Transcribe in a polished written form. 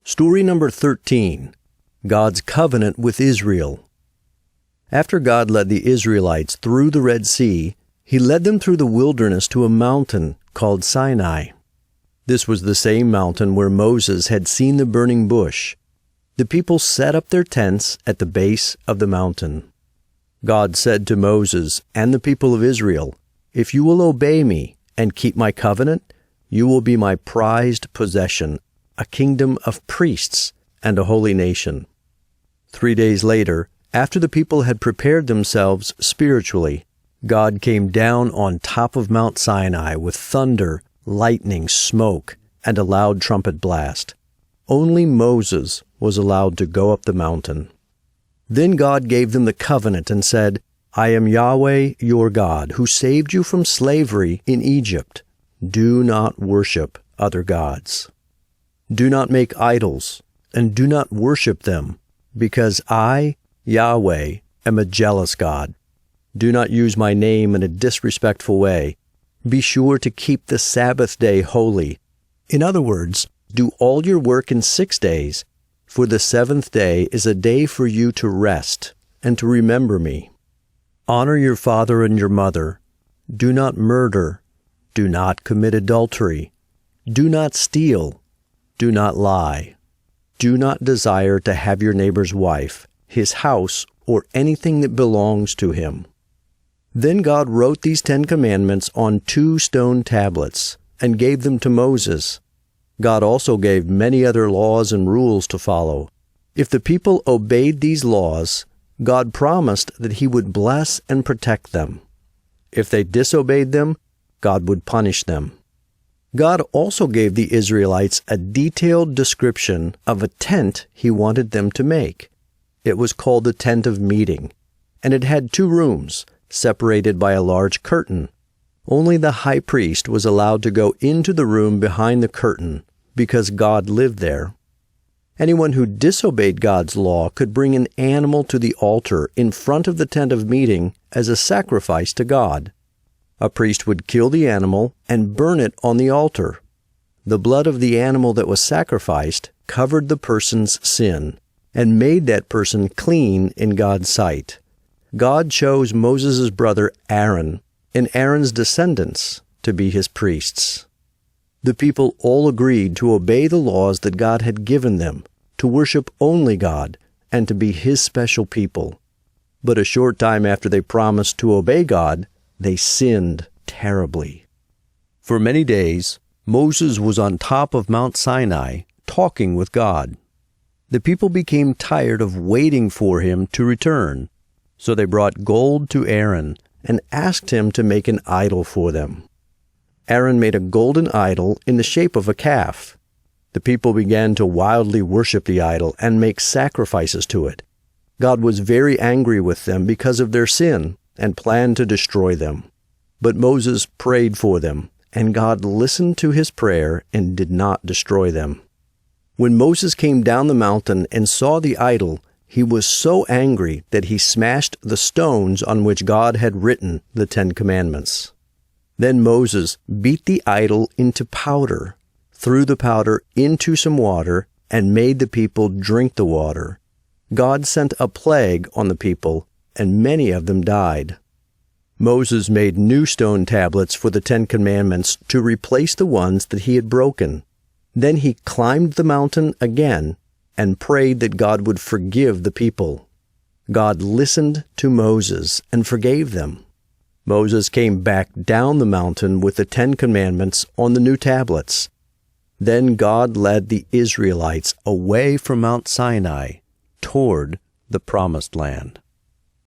Story number 13. God's Covenant with Israel. After God led the Israelites through the Red Sea, He led them through the wilderness to a mountain called Sinai. This was the same mountain where Moses had seen the burning bush. The people set up their tents at the base of the mountain. God said to Moses and the people of Israel, "If you will obey me and keep my covenant, you will be my prized possession, a kingdom of priests and a holy nation." 3 days later, after the people had prepared themselves spiritually, God came down on top of Mount Sinai with thunder, lightning, smoke, and a loud trumpet blast. Only Moses was allowed to go up the mountain. Then God gave them the covenant and said, "I am Yahweh your God, who saved you from slavery in Egypt. Do not worship other gods. Do not make idols, and do not worship them, because I, Yahweh, am a jealous God. Do not use my name in a disrespectful way. Be sure to keep the Sabbath day holy. In other words, do all your work in 6 days, for the 7th day is a day for you to rest and to remember me. Honor your father and your mother. Do not murder. Do not commit adultery. Do not steal. Do not lie. Do not desire to have your neighbor's wife, his house, or anything that belongs to him." Then God wrote these 10 commandments on 2 stone tablets and gave them to Moses. God also gave many other laws and rules to follow. If the people obeyed these laws, God promised that He would bless and protect them. If they disobeyed them, God would punish them. God also gave the Israelites a detailed description of a tent He wanted them to make. It was called the Tent of Meeting, and it had 2 rooms, separated by a large curtain. Only the high priest was allowed to go into the room behind the curtain, because God lived there. Anyone who disobeyed God's law could bring an animal to the altar in front of the Tent of Meeting as a sacrifice to God. A priest would kill the animal and burn it on the altar. The blood of the animal that was sacrificed covered the person's sin and made that person clean in God's sight. God chose Moses' brother Aaron and Aaron's descendants to be his priests. The people all agreed to obey the laws that God had given them, to worship only God, and to be His special people. But a short time after they promised to obey God, they sinned terribly. For many days, Moses was on top of Mount Sinai, talking with God. The people became tired of waiting for him to return, so they brought gold to Aaron and asked him to make an idol for them. Aaron made a golden idol in the shape of a calf. The people began to wildly worship the idol and make sacrifices to it. God was very angry with them because of their sin and planned to destroy them. But Moses prayed for them, and God listened to his prayer and did not destroy them. When Moses came down the mountain and saw the idol, he was so angry that he smashed the stones on which God had written the 10 Commandments. Then Moses beat the idol into powder, threw the powder into some water, and made the people drink the water. God sent a plague on the people, and many of them died. Moses made new stone tablets for the 10 Commandments to replace the ones that he had broken. Then he climbed the mountain again and prayed that God would forgive the people. God listened to Moses and forgave them. Moses came back down the mountain with the 10 Commandments on the new tablets. Then God led the Israelites away from Mount Sinai toward the Promised Land.